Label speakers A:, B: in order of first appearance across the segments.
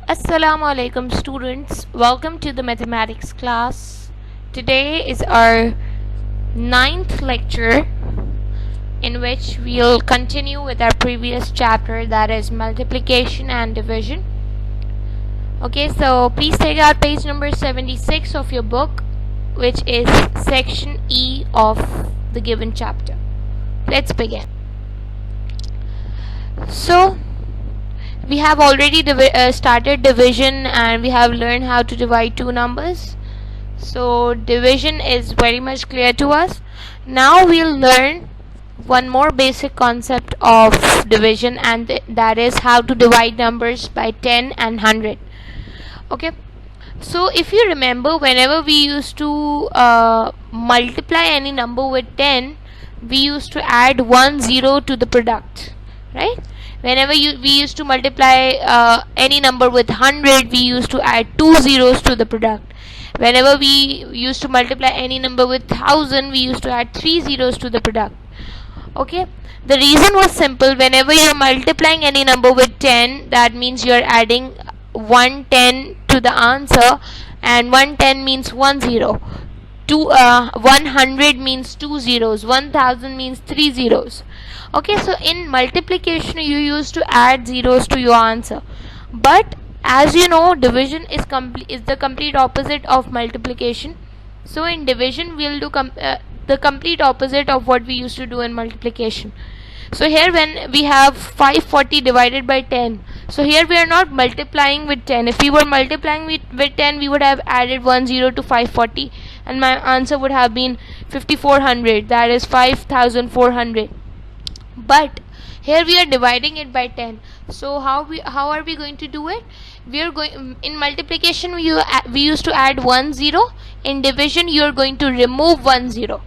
A: Assalamu alaikum students, welcome to the mathematics class. Today is our ninth lecture in which we'll continue with our previous chapter, that is multiplication and division. Okay, so please take out page number 76 of your book, which is section E of the given chapter. Let's begin. So we have already started division and we have learned how to divide two numbers. So division is very much clear to us. Now we'll learn one more basic concept of division, and that is how to divide numbers by 10 and 100. Okay, so if you remember, whenever we used to multiply any number with 10, we used to add 1 0 to the product, right? Whenever we used to multiply any number with 100, we used to add 2 zeros to the product. Whenever we used to multiply any number with 1000, we used to add 3 zeros to the product. Okay, the reason was simple. Whenever you're multiplying any number with 10, that means you're adding 110 to the answer, and 110 means 1 0. 100 means 2 zeros, 1000 means 3 zeros. Okay, so in multiplication you used to add zeros to your answer, but as you know, division is the complete opposite of multiplication. So in division we'll do the complete opposite of what we used to do in multiplication. So here when we have 540 divided by 10, so here we are not multiplying with 10. If we were multiplying with 10, we would have added 1 0 to 540 and my answer would have been 5400, that is 5400. But here we are dividing it by 10. So how are we going to do it? We are going in multiplication we used to add 1 0. In division you are going to remove 1 0.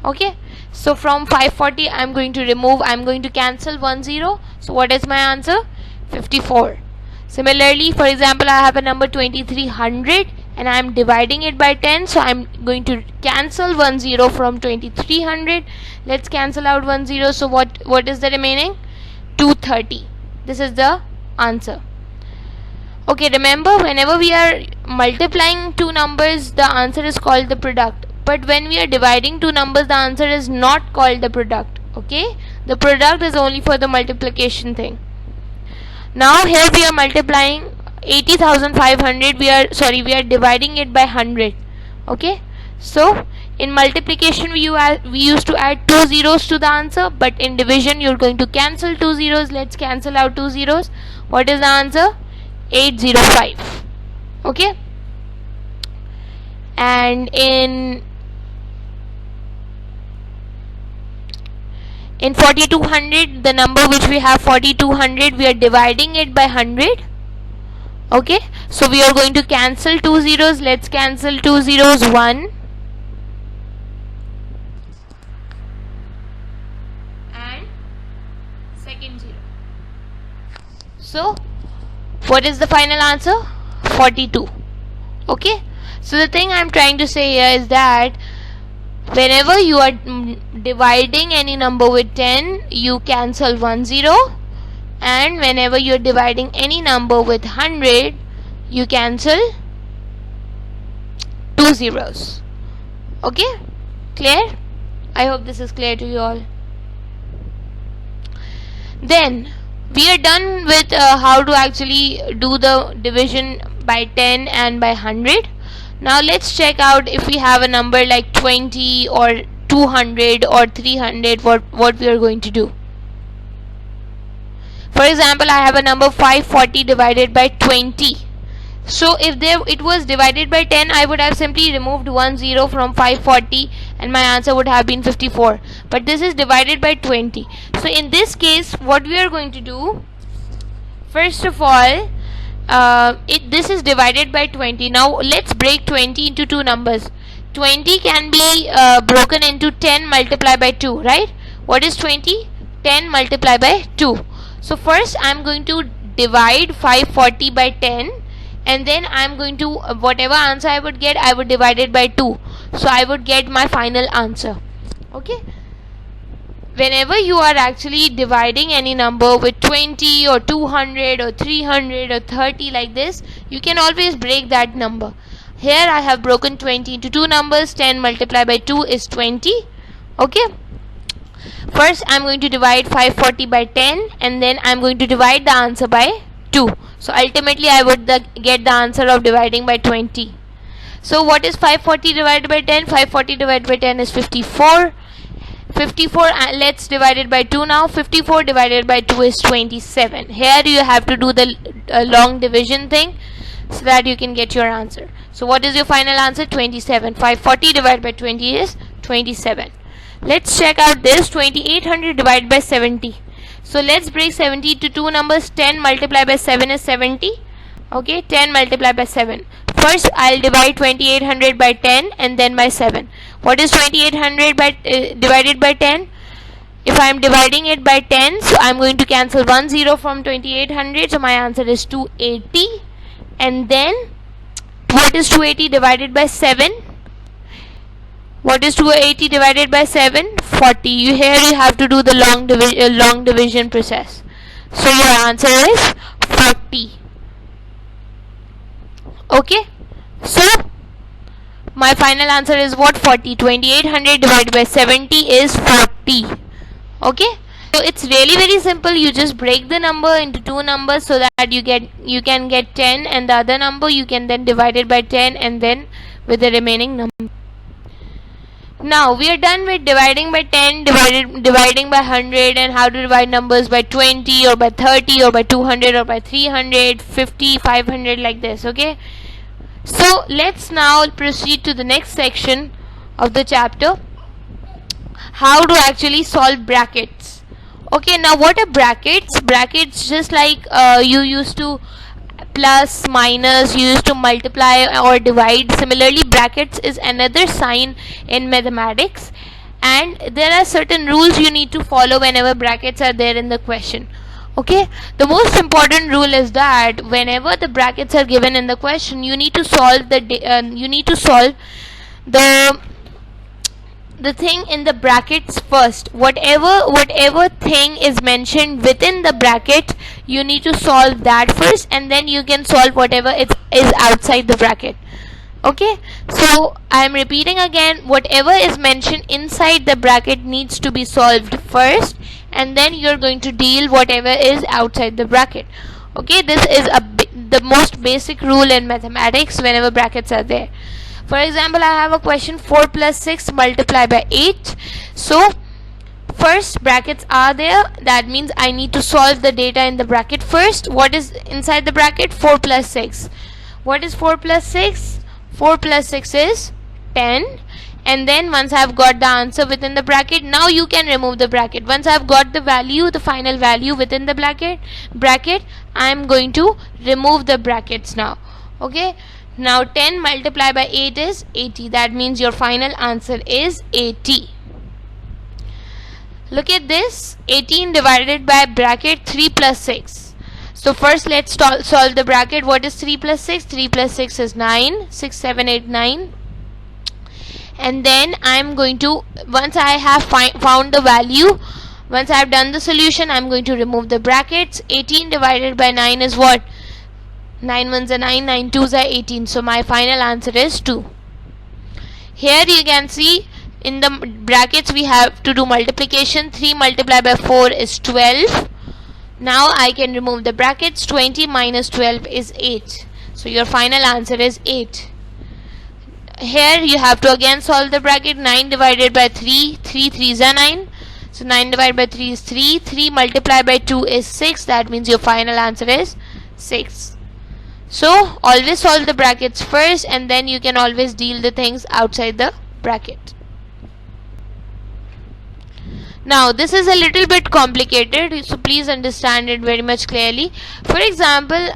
A: Okay, so from 540 I'm going to cancel 1 0. So what is my answer? 54. Similarly, for example, I have a number 2300 and I am dividing it by 10, so I'm going to cancel 1 0 from 2300. Let's cancel out 1 0. So what is the remaining? 230. This is the answer. Okay, remember, whenever we are multiplying two numbers, the answer is called the product. But when we are dividing two numbers, the answer is not called the product. Okay, the product is only for the multiplication thing. Now here we are multiplying 80,500. We are dividing it by 100. Okay, so in multiplication we used to add 2 zeros to the answer, but in division you're going to cancel 2 zeros. Let's cancel out 2 zeros. What is the answer? 805. Okay, and in 4200, the number which we have 4200, we are dividing it by 100. Okay, so we are going to cancel 2 zeros. Let's cancel 2 zeros. 1 and second 0. So what is the final answer? 42. Okay, so the thing I'm trying to say here is that whenever you are dividing any number with 10, you cancel 1 0, and whenever you are dividing any number with 100, you cancel 2 zeros. Okay, clear? I hope this is clear to you all. Then we are done with how to actually do the division by 10 and by 100. Now let's check out if we have a number like 20 or 200 or 300, what we are going to do. For example, I have a number 540 divided by 20. So if it was divided by 10, I would have simply removed 1 0 from 540 and my answer would have been 54. But this is divided by 20. So in this case, what we are going to do, first of all, this is divided by 20. Now let's break 20 into two numbers. 20 can be broken into 10 multiplied by 2, right? What is 20? 10 multiplied by 2. So first I'm going to divide 540 by 10, and then I'm going to, whatever answer I would get, I would divide it by 2. So I would get my final answer. Okay, whenever you are actually dividing any number with 20 or 200 or 300 or 30 like this, you can always break that number. Here I have broken 20 into two numbers. 10 multiplied by 2 is 20. Okay, first I'm going to divide 540 by 10, and then I'm going to divide the answer by 2. So ultimately I would get the answer of dividing by 20. So what is 540 divided by 10? 540 divided by 10 is 54. 54, let's divide it by 2 now. 54 divided by 2 is 27. Here you have to do the long division thing so that you can get your answer. So what is your final answer? 27. 540 divided by 20 is 27. Let's check out this. 2800 divided by 70. So let's break 70 to two numbers. 10 multiplied by 7 is 70. Okay, 10 multiplied by 7. First I'll divide 2800 by 10 and then by 7. What is 2800 by divided by 10? If I'm dividing it by 10, so I'm going to cancel 1 0 from 2800. So my answer is 280. And then what is 280 divided by 7? What is 280 divided by 7? 40. Here you have to do the long division process. So your answer is 40. Okay, so my final answer is what? 40. 2800 divided by 70 is 40. Okay, so it's really very simple. You just break the number into two numbers so that you can get 10, and the other number you can then divide it by 10 and then with the remaining number. Now we are done with dividing by 10, dividing by 100, and how to divide numbers by 20 or by 30 or by 200 or by 300, 50, 500 like this. Okay, so let's now proceed to the next section of the chapter, how to actually solve brackets. Okay, now what are brackets? Brackets, just like you used to plus, minus, you used to multiply or divide. Similarly, brackets is another sign in mathematics, and there are certain rules you need to follow whenever brackets are there in the question. Okay, the most important rule is that whenever the brackets are given in the question, you need to solve the thing in the brackets first. Whatever thing is mentioned within the bracket, you need to solve that first, and then you can solve whatever is outside the bracket. Okay, so I am repeating again, whatever is mentioned inside the bracket needs to be solved first, and then you're going to deal whatever is outside the bracket. Okay, this is the most basic rule in mathematics whenever brackets are there. For example, I have a question, 4 plus 6 multiplied by 8. So first brackets are there, that means I need to solve the data in the bracket first. What is inside the bracket? 4 plus 6. What is 4 plus 6? 4 plus 6 is 10. And then once I have got the answer within the bracket, now you can remove the bracket. Once I have got the value, the final value within the bracket, I am going to remove the brackets now. Okay, now 10 multiplied by 8 is 80. That means your final answer is 80. Look at this, 18 divided by bracket 3 plus 6. So first let's solve the bracket. What is 3 plus 6? 3 plus 6 is 9. 6, 7, 8, 9. And then I'm going to, once I have found the value, once I have done the solution, I'm going to remove the brackets. 18 divided by 9 is what? 9 ones are 9, 9 twos are 18. So my final answer is 2. Here you can see in the brackets we have to do multiplication. 3 multiplied by 4 is 12. Now I can remove the brackets. 20 minus 12 is 8. So your final answer is 8. Here you have to again solve the bracket. 9 divided by 3, 3 3s are 9. So 9 divided by 3 is 3. 3 multiplied by 2 is 6. That means your final answer is 6. So always solve the brackets first, and then you can always deal the things outside the bracket. Now this is a little bit complicated, so please understand it very much clearly. For example,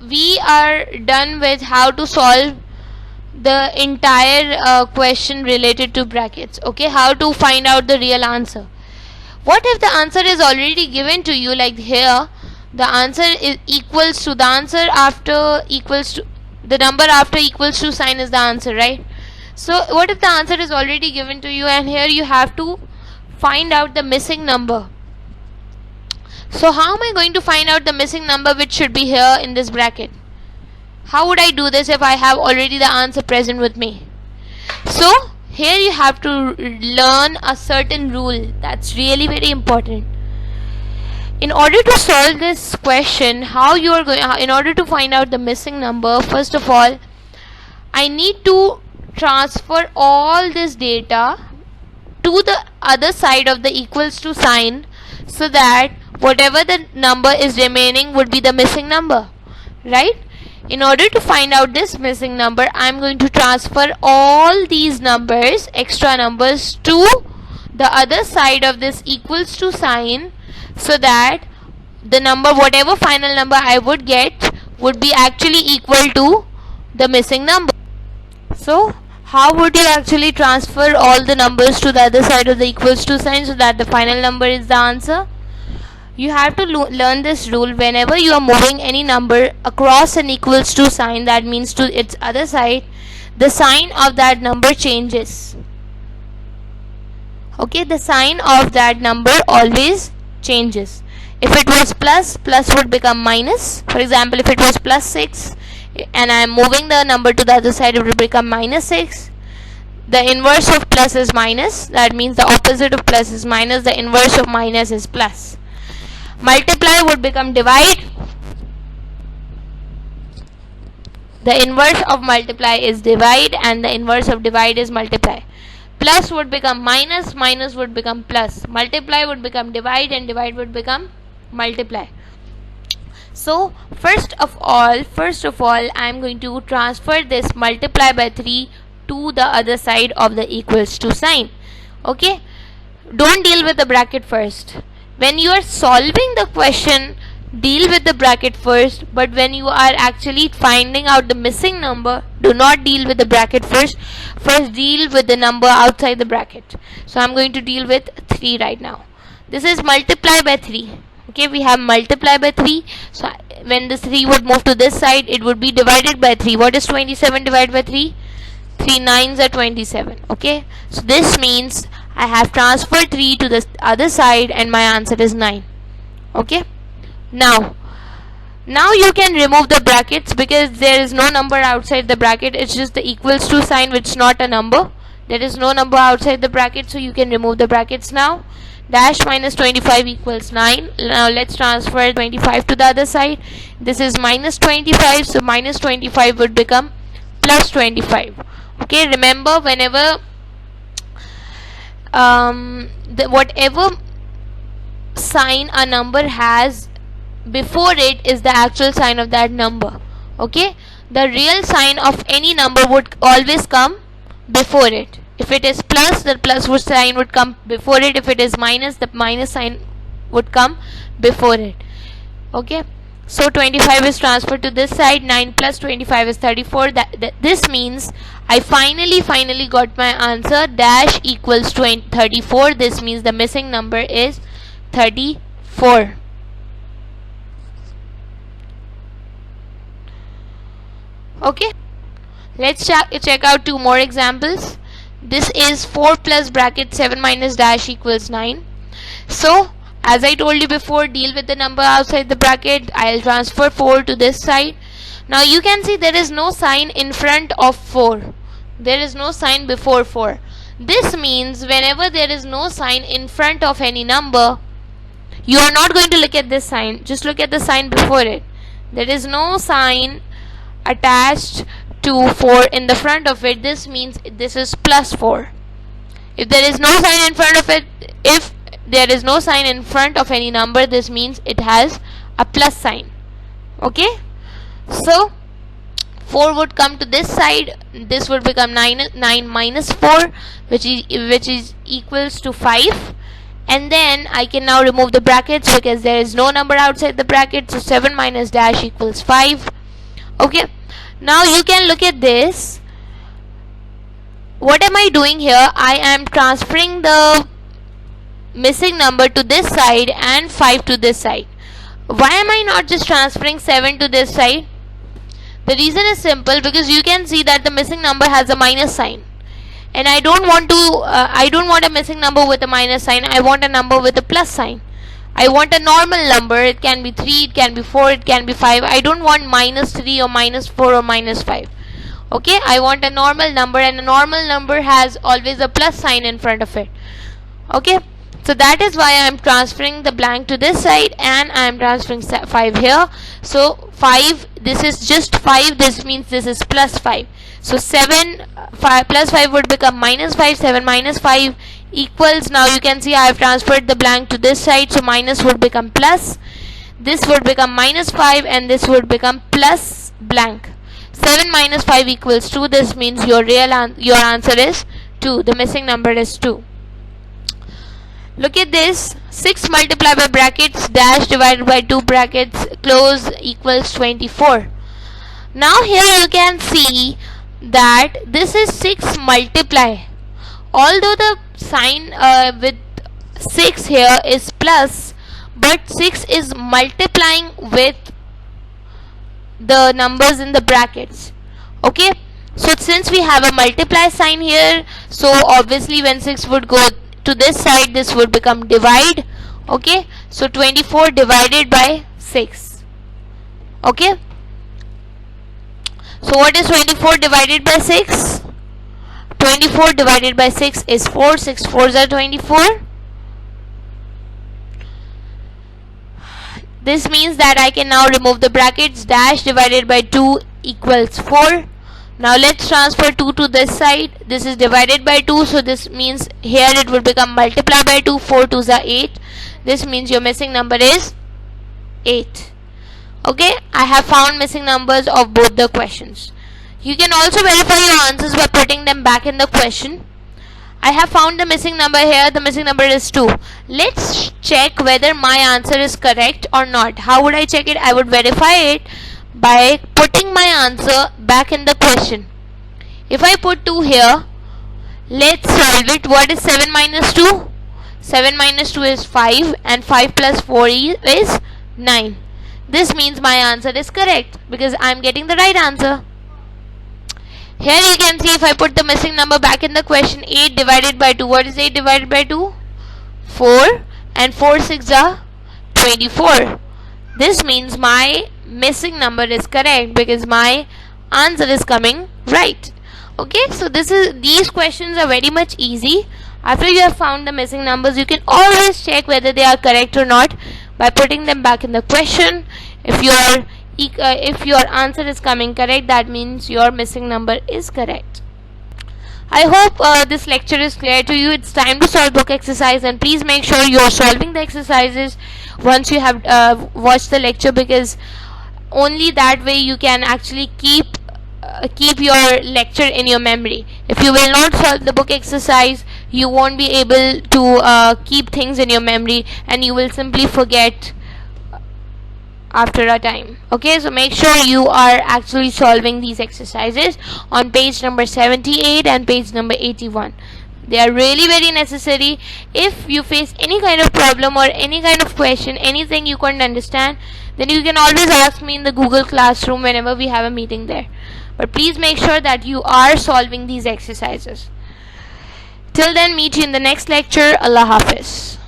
A: we are done with how to solve the entire question related to brackets. Okay, how to find out the real answer. What if the answer is already given to you, like here? The answer is equals to, the answer after equals to, the number after equals to sign is the answer, right? So what if the answer is already given to you, and here you have to find out the missing number. So how am I going to find out the missing number which should be here in this bracket? How would I do this if I have already the answer present with me? So here you have to learn a certain rule that's really very important. In order to solve this question, in order to find out the missing number, first of all, I need to transfer all this data to the other side of the equals to sign, so that whatever the number is remaining would be the missing number, right? In order to find out this missing number, I am going to transfer all these numbers, extra numbers, to the other side of this equals to sign, so that the number, whatever final number I would get, would be actually equal to the missing number. So how would you actually transfer all the numbers to the other side of the equals to sign so that the final number is the answer? You have to learn this rule. Whenever you are moving any number across an equals to sign, that means to its other side, the sign of that number changes. Okay, the sign of that number always changes. If it was plus, plus would become minus. For example, if it was plus 6 and I am moving the number to the other side, it will become minus 6. The inverse of plus is minus. That means the opposite of plus is minus. The inverse of minus is plus. Multiply would become divide. The inverse of multiply is divide, and the inverse of divide is multiply. Plus would become minus, minus would become plus. Multiply would become divide, and divide would become multiply. So first of all, I am going to transfer this multiply by 3 to the other side of the equals to sign. Okay, don't deal with the bracket first. When you are solving the question, deal with the bracket first, but when you are actually finding out the missing number, do not deal with the bracket first. First deal with the number outside the bracket. So I'm going to deal with 3 right now. This is multiply by 3. Okay, we have multiply by 3. So when this 3 would move to this side, it would be divided by 3. What is 27 divided by 3? 3 9s are 27. Okay, so this means I have transferred 3 to the other side and my answer is 9. Okay, now you can remove the brackets because there is no number outside the bracket. It's just the equals to sign, which is not a number. There is no number outside the bracket, so you can remove the brackets now. Dash minus 25 equals 9. Now let's transfer 25 to the other side. This is minus 25, so minus 25 would become plus 25. Okay, remember, whenever whatever sign a number has before it is the actual sign of that number. Okay, the real sign of any number would always come before it. If it is plus, the plus sign would come before it. If it is minus, the minus sign would come before it. Okay, so 25 is transferred to this side. 9 plus 25 is 34. This means I finally got my answer. Dash equals 34. This means the missing number is 34. Okay, let's check out 2 more examples. This is 4 plus bracket 7 minus dash equals 9. So as I told you before, deal with the number outside the bracket. I'll transfer 4 to this side. Now you can see there is no sign in front of 4. There is no sign before 4. This means whenever there is no sign in front of any number, you are not going to look at this sign. Just look at the sign before it. There is no sign attached to 4 in the front of it. This means this is plus 4. If there is no sign in front of it, if there is no sign in front of any number, this means it has a plus sign. Okay, so 4 would come to this side. This would become 9 minus 4, which is equals to 5. And then I can now remove the brackets because there is no number outside the bracket. So 7 minus dash equals 5. Okay, now you can look at this. What am I doing here? I am transferring the missing number to this side and 5 to this side. Why am I not just transferring 7 to this side? The reason is simple, because you can see that the missing number has a minus sign, and I don't want a missing number with a minus sign. I want a number with a plus sign. I want a normal number. It can be 3, it can be 4, it can be 5. I don't want minus 3 or minus 4 or minus 5. Okay, I want a normal number, and a normal number has always a plus sign in front of it. Okay, so that is why I am transferring the blank to this side, and I am transferring 5 here. So 5, this is just 5, this means this is plus 5. So 5 plus 5 would become minus 5. 7 minus 5 equals, now you can see I have transferred the blank to this side, so minus would become plus, this would become minus 5, and this would become plus blank. 7 minus 5 equals 2. This means your answer is 2. The missing number is 2. Look at this. 6 multiplied by brackets dash divided by 2 brackets close equals 24. Now here you can see that this is 6 multiply. Although the sign with 6 here is plus, but 6 is multiplying with the numbers in the brackets. Okay, so since we have a multiply sign here, so obviously when 6 would go to this side, this would become divide. Okay, so 24 divided by 6. Okay, so what is 24 divided by 6? 24 divided by 6 is 4. 6 4s are 24. This means that I can now remove the brackets. Dash divided by 2 equals 4. Now let's transfer 2 to this side. This is divided by 2, so this means here it would become multiply by 2. 4 2s are 8. This means your missing number is 8. Okay, I have found missing numbers of both the questions. You can also verify your answers by putting them back in the question. I have found the missing number here. The missing number is 2. Let's check whether my answer is correct or not. How would I check it? I would verify it by putting my answer back in the question. If I put 2 here, let's solve it. What is 7 minus 2? 7 minus 2 is 5, and 5 plus 4 is 9. This means my answer is correct because I am getting the right answer. Here you can see if I put the missing number back in the question, 8 divided by 2. What is 8 divided by 2? 4, and 4 6 are 24. This means my missing number is correct because my answer is coming right. Okay, so these questions are very much easy. After you have found the missing numbers, you can always check whether they are correct or not by putting them back in the question. If your answer is coming correct, that means your missing number is correct. I hope this lecture is clear to you. It's time to solve book exercise, and please make sure you are solving the exercises once you have watched the lecture, because only that way you can actually keep your lecture in your memory. If you will not solve the book exercise, you won't be able to keep things in your memory, and you will simply forget after a time. Okay, so make sure you are actually solving these exercises on page number 78 and page number 81. They are really very necessary. If you face any kind of problem or any kind of question, anything you couldn't understand, then you can always ask me in the Google Classroom whenever we have a meeting there. But please make sure that you are solving these exercises. Till then, meet you in the next lecture. Allah Hafiz.